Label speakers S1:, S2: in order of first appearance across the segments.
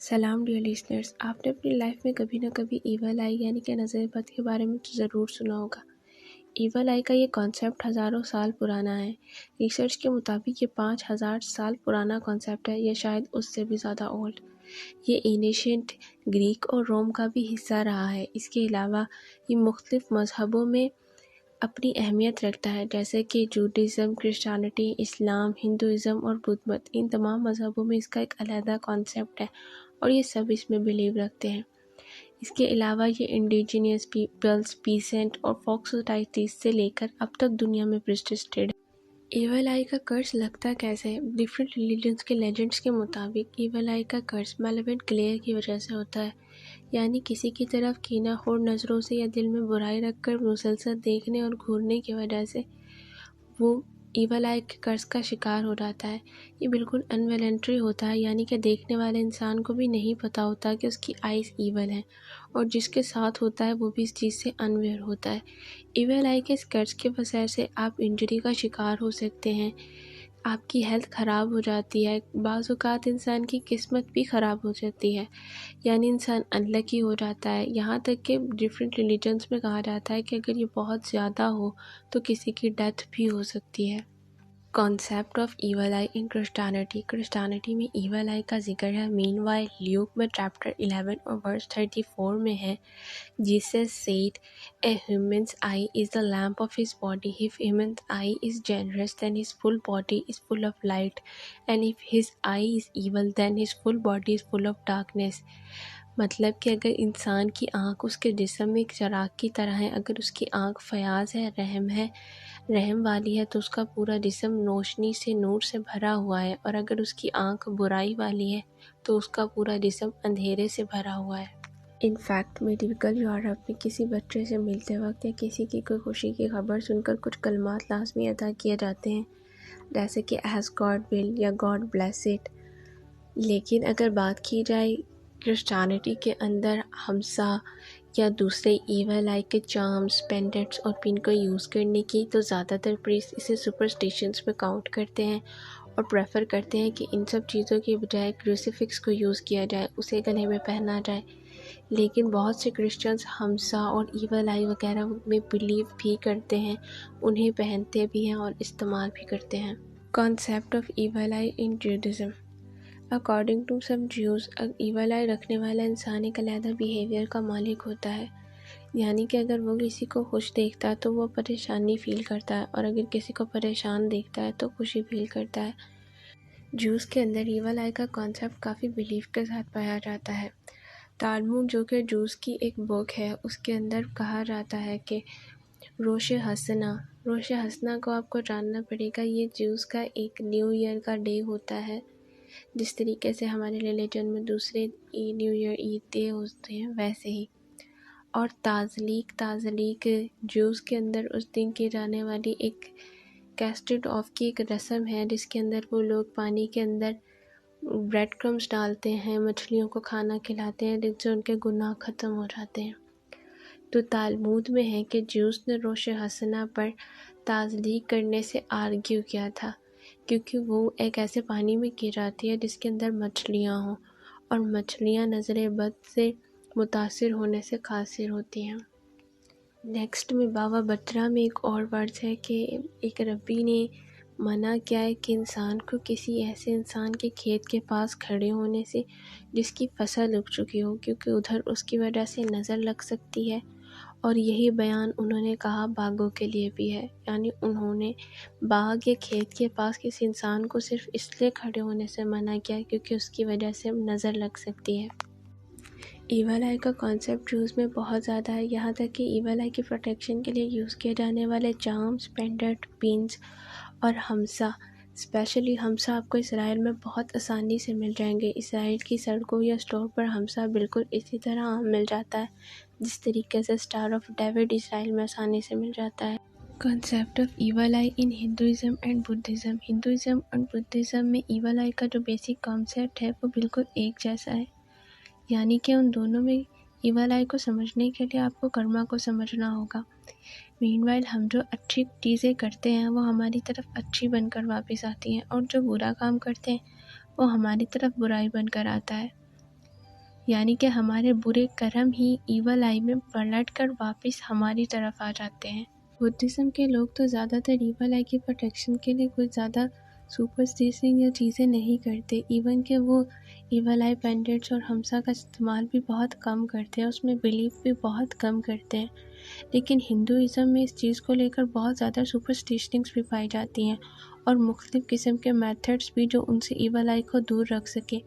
S1: سلام dear listeners, آپ نے اپنی لائف میں کبھی نہ کبھی ایول آئی یعنی کہ نظر بد کے بارے میں تو ضرور سنا ہوگا۔ ایول آئی کا یہ کانسیپٹ ہزاروں سال پرانا ہے۔ ریسرچ کے مطابق یہ 5000 سال پرانا کانسیپٹ ہے، یا شاید اس سے بھی زیادہ اولڈ۔ یہ اینشینٹ گریک اور روم کا بھی حصہ رہا ہے۔ اس کے علاوہ یہ مختلف مذہبوں میں اپنی اہمیت رکھتا ہے، جیسے کہ جوڈازم، کرسچینٹی، اسلام، ہندوازم اور بدھ مت۔ ان تمام مذہبوں میں اس کا ایک علیحدہ کانسیپٹ ہے اور یہ سب اس میں بلیو رکھتے ہیں۔ اس کے علاوہ یہ انڈیجینس پیپلز، پیسنٹ اور فوک سوسائٹیز سے لے کر اب تک دنیا میں پرسسٹڈ ہے۔ ایول آئی کا کرس لگتا کیسے ہے؟ ڈفرینٹ ریلیجنز کے لیجنڈس کے مطابق ایول آئی کا کرس میلیگنٹ گلیئر کی وجہ سے ہوتا ہے، یعنی کسی کی طرف کینہ خور نظروں سے یا دل میں برائی رکھ کر مسلسل دیکھنے اور گھورنے کی وجہ سے وہ ایول آئی کے کرس کا شکار ہو جاتا ہے۔ یہ بالکل انوالنٹری ہوتا ہے، یعنی کہ دیکھنے والے انسان کو بھی نہیں پتہ ہوتا کہ اس کی آئیز ایول ہیں، اور جس کے ساتھ ہوتا ہے وہ بھی اس چیز سے انویئر ہوتا ہے۔ ایول آئی کے اس کرس کی وجہ سے آپ انجری کا شکار ہو سکتے ہیں، آپ کی ہیلتھ خراب ہو جاتی ہے، بعض اوقات انسان کی قسمت بھی خراب ہو جاتی ہے، یعنی انسان انلکی ہو جاتا ہے۔ یہاں تک کہ ڈفرینٹ ریلیجنز میں کہا جاتا ہے کہ اگر یہ بہت زیادہ ہو تو کسی کی ڈیتھ بھی ہو سکتی ہے۔ Concept of evil eye in Christianity میں ایول آئی کا ذکر ہے۔ مین وائل لیوک میں چیپٹر 11 اور ورس 34 میں ہے، Jesus said, "A human's eye is the lamp of his body. If human's eye is generous, then his full body is full of light, and if his eye is evil, then his full body is full of darkness." مطلب کہ اگر انسان کی آنکھ اس کے جسم میں ایک چراغ کی طرح ہے، اگر اس کی آنکھ فیاض ہے، رحم والی ہے، تو اس کا پورا جسم روشنی سے، نور سے بھرا ہوا ہے، اور اگر اس کی آنکھ برائی والی ہے تو اس کا پورا جسم اندھیرے سے بھرا ہوا ہے۔ انفیکٹ میڈیکل یورپ میں کسی بچے سے ملتے وقت یا کسی کی کوئی خوشی کی خبر سن کر کچھ کلمات لازمی ادا کیے جاتے ہیں، جیسے کہ ایز گاڈ ول یا گاڈ بلیس اٹ۔ لیکن اگر بات کی جائے کرسچینٹی کے اندر ہمسا یا دوسرے ایول آئی کے چارمز، پینڈنٹس اور پن کو یوز کرنے کی، تو زیادہ تر پریسٹ اسے سپرسٹیشنز میں کاؤنٹ کرتے ہیں اور پریفر کرتے ہیں کہ ان سب چیزوں کی بجائے کروسیفکس کو یوز کیا جائے، اسے گلے میں پہنا جائے۔ لیکن بہت سے کرسچنز ہمسا اور ایول آئی وغیرہ میں بلیو بھی کرتے ہیں، انہیں پہنتے بھی ہیں اور استعمال بھی کرتے ہیں۔ Concept of evil eye in Judaism. According to some Jews, evil eye رکھنے والا انسان ایک علیحدہ بیہیویئر کا مالک ہوتا ہے، یعنی کہ اگر وہ کسی کو خوش دیکھتا ہے تو وہ پریشانی فیل کرتا ہے، اور اگر کسی کو پریشان دیکھتا ہے تو خوشی فیل کرتا ہے۔ جوز کے اندر ایول آئی کا کانسیپٹ کافی بلیف کے ساتھ پایا جاتا ہے۔ تالمود، جو کہ جوز کی ایک بک ہے، اس کے اندر کہا جاتا ہے کہ روش ہسنا کو آپ کو جاننا پڑے گا۔ یہ جوز کا ایک نیو ایئر کا ڈے ہوتا ہے، جس طریقے سے ہمارے ریلیجن میں دوسرے نیو ایئر عید ڈے ہوتے ہیں ویسے ہی۔ اور تازلیق جوز کے اندر اس دن کی جانے والی ایک کیسٹڈ آف کی ایک رسم ہے، جس کے اندر وہ لوگ پانی کے اندر بریڈ کرمز ڈالتے ہیں، مچھلیوں کو کھانا کھلاتے ہیں، جن سے ان کے گناہ ختم ہو جاتے ہیں۔ تو تالمود میں ہے کہ جوز نے روش ہسنا پر تازلیق کرنے سے آرگیو کیا تھا، کیونکہ وہ ایک ایسے پانی میں کی جاتی ہے جس کے اندر مچھلیاں ہوں، اور مچھلیاں نظر بد سے متاثر ہونے سے قاصر ہوتی ہیں۔ نیکسٹ میں بابا بترا میں ایک اور ورڈ ہے کہ ایک ربی نے منع کیا ہے کہ انسان کو کسی ایسے انسان کے کھیت کے پاس کھڑے ہونے سے جس کی فصل اگ چکی ہو، کیونکہ ادھر اس کی وجہ سے نظر لگ سکتی ہے۔ اور یہی بیان انہوں نے کہا باغوں کے لیے بھی ہے، یعنی انہوں نے باغ یا کھیت کے پاس کسی انسان کو صرف اس لیے کھڑے ہونے سے منع کیا کیونکہ اس کی وجہ سے نظر لگ سکتی ہے۔ ایول آئی کا کانسیپٹ جوز میں بہت زیادہ ہے، یہاں تک کہ ایول آئی کی پروٹیکشن کے لیے یوز کیے جانے والے چارمز، پینڈنٹ، پنز اور ہمسا، اسپیشلی ہمسا آپ کو اسرائیل میں بہت آسانی سے مل جائیں گے۔ اسرائیل کی سڑکوں یا اسٹور پر ہمسا بالکل اسی طرح عام مل جاتا ہے جس طریقے سے اسٹار آف ڈیوڈ اسرائیل میں آسانی سے مل جاتا ہے۔ Concept of evil eye in Hinduism and Buddhism. Hinduism اور بدھزم میں ایول آئی کا جو بیسک کانسیپٹ ہے وہ بالکل ایک جیسا ہے، یعنی کہ ان دونوں میں ایول آئی کو سمجھنے کے لیے آپ کو کرما کو سمجھنا ہوگا۔ مین وائل ہم جو اچھی چیزیں کرتے ہیں وہ ہماری طرف اچھی بن کر واپس آتی ہیں، اور جو برا کام کرتے ہیں وہ ہماری طرف برائی بن کر آتا ہے۔ یعنی کہ ہمارے برے کرم ہی ایول آئی میں پلٹ کر واپس ہماری طرف آ جاتے ہیں۔ بدھزم کے لوگ تو زیادہ تر ایول آئی کی پروٹیکشن کے لیے کچھ زیادہ سپرسٹیشن یا چیزیں نہیں کرتے، ایون کہ وہ ایول آئی پینڈنٹس اور ہمسا کا استعمال بھی بہت کم کرتے ہیں، اس میں بلیف بھی بہت کم کرتے ہیں۔ لیکن ہندوازم میں اس چیز کو لے کر بہت زیادہ سپرسٹیشننگس بھی پائی جاتی ہیں اور مختلف قسم کے میتھڈس بھی جو ان سے ایول آئی کو دور رکھ سکے،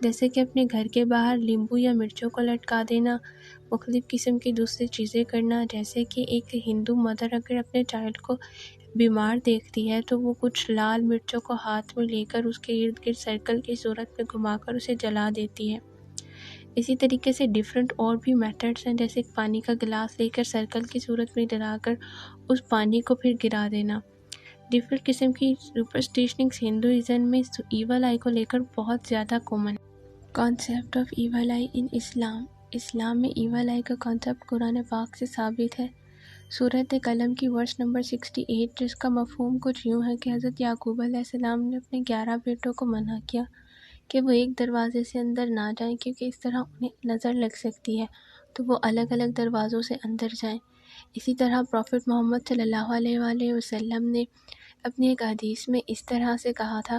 S1: جیسے کہ اپنے گھر کے باہر لیمبو یا مرچوں کو لٹکا دینا، مختلف قسم کی دوسری چیزیں کرنا، جیسے کہ ایک ہندو مدر اگر اپنے چائلڈ کو بیمار دیکھتی ہے تو وہ کچھ لال مرچوں کو ہاتھ میں لے کر اس کے ارد گرد سرکل کی صورت میں گھما کر اسے جلا دیتی ہے۔ اسی طریقے سے ڈیفرنٹ اور بھی میتھڈس ہیں، جیسے پانی کا گلاس لے کر سرکل کی صورت میں ڈلا کر اس پانی کو پھر گرا دینا۔ ڈیفرنٹ قسم کی سپرسٹیشننگس ہندوازم میں ایول آئی کو لے کر بہت زیادہ کامن ہے۔ کانسیپٹ آف ایول آئی ان اسلام میں ایول آئی کا کانسیپٹ قرآن پاک سے ثابت ہے۔ سورۃ قلم کی ورس نمبر 68، جس کا مفہوم کچھ یوں ہے کہ حضرت یعقوب علیہ السلام نے اپنے 11 بیٹوں کو منع کیا کہ وہ ایک دروازے سے اندر نہ جائیں، کیونکہ اس طرح انہیں نظر لگ سکتی ہے، تو وہ الگ الگ دروازوں سے اندر جائیں۔ اسی طرح پروفٹ محمد صلی اللہ علیہ وآلہ وسلم نے اپنی ایک حدیث میں اس طرح سے کہا تھا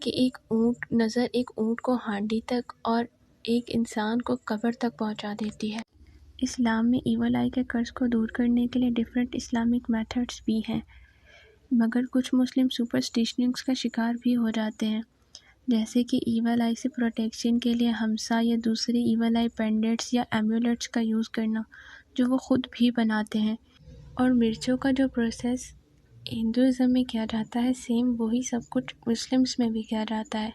S1: کہ ایک اونٹ کو ہانڈی تک اور ایک انسان کو قبر تک پہنچا دیتی ہے۔ اسلام میں ایول آئی کے قرض کو دور کرنے کے لیے ڈیفرنٹ اسلامک میتھڈس بھی ہیں، مگر کچھ مسلم سپرسٹیشننگس کا شکار بھی ہو جاتے ہیں، جیسے کہ ایول آئی سے پروٹیکشن کے لیے ہمسا یا دوسرے ایول آئی پینڈنٹس یا ایمولیٹس کا یوز کرنا، جو وہ خود بھی بناتے ہیں۔ اور مرچوں کا جو پروسیس ہندوازم میں کیا جاتا ہے، سیم وہی سب کچھ مسلمس میں بھی کیا جاتا ہے۔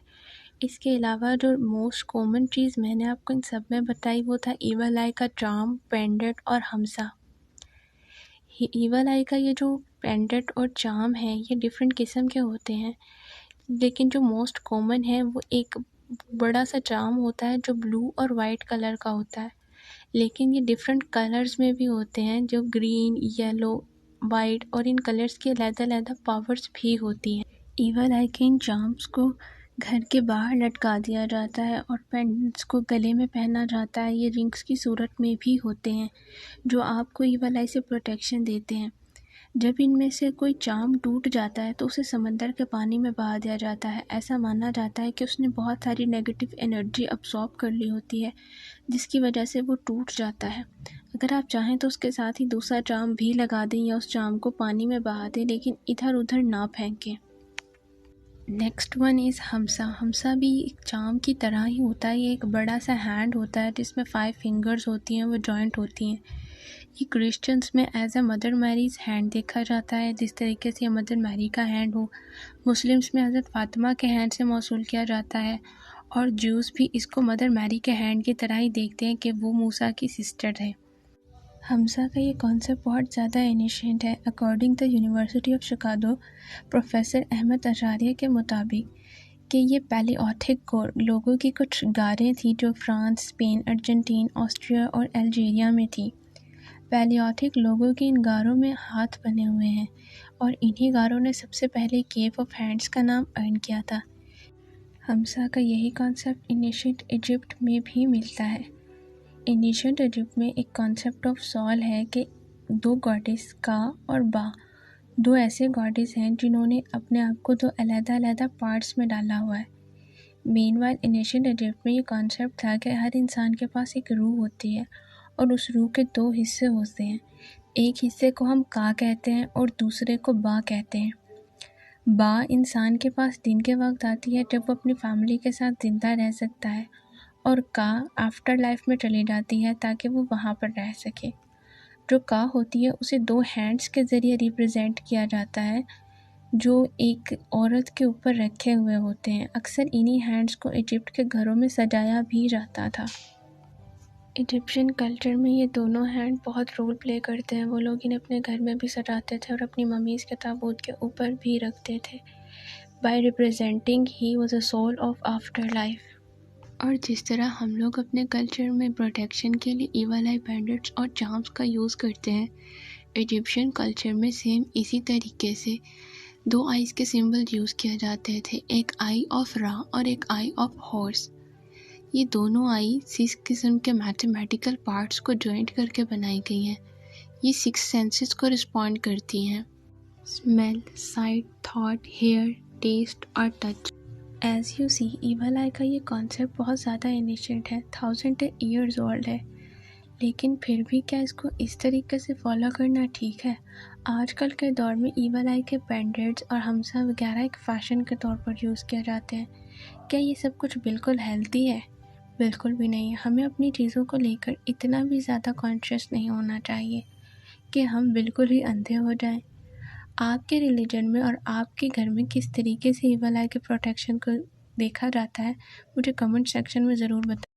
S1: اس کے علاوہ جو موسٹ کامن چیز میں نے آپ کو ان سب میں بتائی وہ تھا ایول آئی کا چارم، پینڈنٹ اور ہمسا۔ ایول آئی کا یہ جو پینڈنٹ اور چارم ہے یہ ڈیفرنٹ قسم کے ہوتے ہیں، لیکن جو موسٹ کامن ہے وہ ایک بڑا سا چارم ہوتا ہے جو بلو اور وائٹ کلر کا ہوتا ہے، لیکن یہ ڈیفرنٹ کلرز میں بھی ہوتے ہیں، جو گرین، یلو، وائٹ، اور ان کلرز کی علیحدہ علیحدہ پاورز بھی ہوتی ہیں۔ ایول آئی کے ان چارمز کو گھر کے باہر لٹکا دیا جاتا ہے اور پینڈنٹس کو گلے میں پہنا جاتا ہے۔ یہ رنگز کی صورت میں بھی ہوتے ہیں جو آپ کو ایول آئی سے پروٹیکشن دیتے ہیں۔ جب ان میں سے کوئی چارم ٹوٹ جاتا ہے تو اسے سمندر کے پانی میں بہا دیا جاتا ہے۔ ایسا مانا جاتا ہے کہ اس نے بہت ساری نیگیٹو انرجی ابسارب کر لی ہوتی ہے، جس کی وجہ سے وہ ٹوٹ جاتا ہے۔ اگر آپ چاہیں تو اس کے ساتھ ہی دوسرا چارم بھی لگا دیں یا اس چارم کو پانی میں بہا دیں، لیکن ادھر ادھر نہ پھینکیں۔ نیکسٹ ون از ہمسا۔ ہمسا بھی ایک چارم کی طرح ہی ہوتا ہے، یہ ایک بڑا سا ہینڈ ہوتا ہے جس میں 5 فنگرز ہوتی ہیں، وہ جوائنٹ ہوتی ہیں۔ یہ کرسچنس میں as a mother Mary's hand دیکھا جاتا ہے، جس طریقے سے یہ مدر میری کا ہینڈ ہو۔ مسلمس میں حضرت فاطمہ کے ہینڈ سے موصول کیا جاتا ہے، اور جوز بھی اس کو مدر میری کے ہینڈ کی طرح ہی دیکھتے ہیں کہ وہ موسیٰ کی سسٹر ہے۔ ہمسا کا یہ کانسیپٹ بہت زیادہ انیشینٹ ہے۔ According the university of Chicago, professor Ahmad Acharya کے مطابق کہ یہ پیلیوتھک لوگوں کی کچھ غاریں تھیں جو فرانس، اسپین، ارجنٹین، آسٹریا اور الجیریا میں تھیں۔ پیلیوتھک لوگوں کی ان غاروں میں ہاتھ بنے ہوئے ہیں، اور انہی غاروں نے سب سے پہلے کیو آف ہینڈس کا نام ارن کیا تھا۔ ہمسا کا یہی کانسیپٹ اینشینٹ ایجپٹ میں بھی ملتا ہے۔ اینشینٹ ایجپٹ میں ایک کانسیپٹ آف سول ہے کہ 2 گاڈیس کا اور با، 2 ایسے گاڈیس ہیں جنہوں نے اپنے آپ کو 2 علیحدہ علیحدہ پارٹس میں ڈالا ہوا ہے۔ مین وائل اینشینٹ ایجپٹ میں یہ کانسیپٹ تھا کہ ہر انسان کے پاس ایک روح ہوتی ہے، اور اس روح کے 2 حصے ہوتے ہیں، ایک حصے کو ہم کا کہتے ہیں اور دوسرے کو با کہتے ہیں۔ با انسان کے پاس دن کے وقت آتی ہے جب وہ اپنی فیملی کے ساتھ زندہ رہ سکتا ہے، اور کا آفٹر لائف میں چلی جاتی ہے تاکہ وہ وہاں پر رہ سکے۔ جو کا ہوتی ہے اسے 2 ہینڈس کے ذریعے ریپرزینٹ کیا جاتا ہے جو ایک عورت کے اوپر رکھے ہوئے ہوتے ہیں۔ اکثر انہی ہینڈس کو ایجپٹ کے گھروں میں سجایا بھی جاتا تھا۔ ایجپشین کلچر میں یہ دونوں ہینڈ بہت رول پلے کرتے ہیں۔ وہ لوگ انہیں اپنے گھر میں بھی سجاتے تھے اور اپنی ممیز کے تابوت کے اوپر بھی رکھتے تھے، by representing he was a soul of after life. اور جس طرح ہم لوگ اپنے کلچر میں پروٹیکشن کے لیے ایول آئی پینڈنٹس اور چارمز کا یوز کرتے ہیں، ایجپشین کلچر میں سیم اسی طریقے سے 2 آئیز کے سمبل یوز کیے جاتے تھے، ایک آئی آف را اور ایک آئی آف ہارس۔ یہ دونوں آئی 6 قسم کے میتھمیٹیکل پارٹس کو جوائنٹ کر کے بنائی گئی ہیں۔ یہ 6 سینسز کو رسپونڈ کرتی ہیں: smell, sight, thought, hear, taste اور touch. As you see, evil eye کا یہ کانسیپٹ بہت زیادہ اینیشنٹ ہے، 1000 ایئرز اولڈ ہے، لیکن پھر بھی کیا اس کو اس طریقے سے فالو کرنا ٹھیک ہے؟ آج کل کے دور میں ایول آئی کے بینڈیڈز اور ہمسا وغیرہ ایک فیشن کے طور پر یوز کیا جاتے ہیں۔ کیا یہ سب کچھ بالکل ہیلتھی ہے؟ بالکل بھی نہیں۔ ہمیں اپنی چیزوں کو لے کر اتنا بھی زیادہ کانشیس نہیں ہونا چاہیے کہ ہم بالکل ہی اندھے ہو جائیں۔ آپ کے ریلیجن میں اور آپ کے گھر میں کس طریقے سے ایول آئی کے پروٹیکشن کو دیکھا جاتا ہے، مجھے کمنٹ سیکشن میں ضرور بتائیں۔